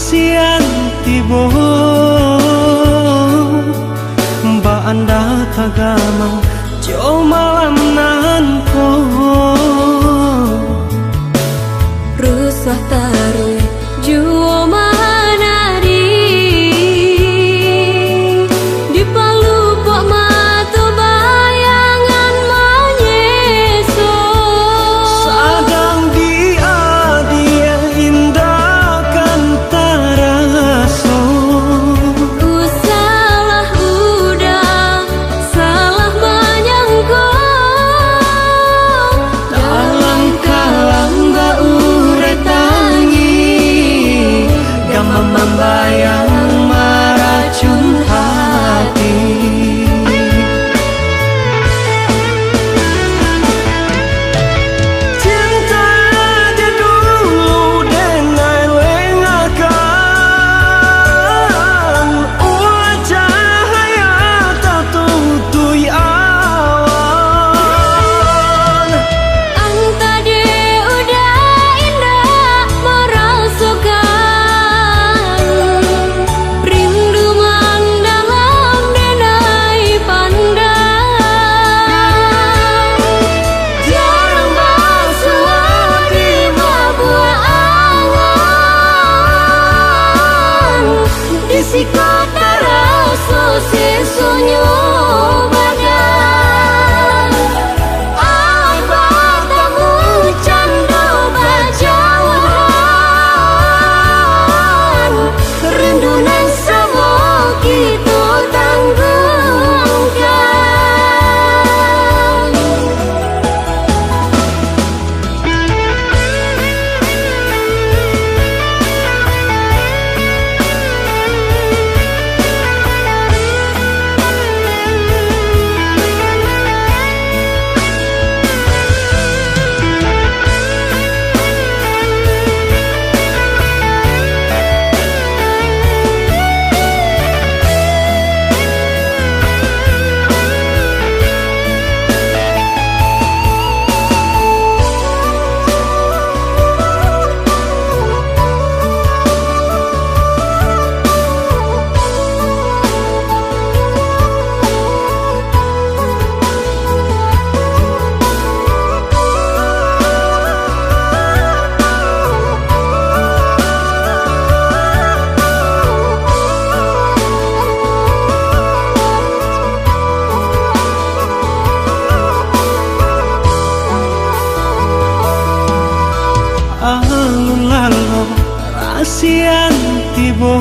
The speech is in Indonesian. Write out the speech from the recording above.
Asian tibo Mbak anda tagamang Jo malam nanko Rusah taruh juo manadi Di palu pok matu bayangan manyeso Sadang dia indah kan taraso Salah udah salah menyangko Dalam kalang bau retangi Gama membayang meracun hati Cinta aja dulu dengan lengakan Ulah cahaya tak tutui awan Anta de udah indah merasukan Rindu mendalam denai pandang Jarang basuh di buah angan Di sikota rasa sesunyo badan Ai batamu cando bajauhan Rendunan semua kita tanggungkan Alun lalo Asian tibo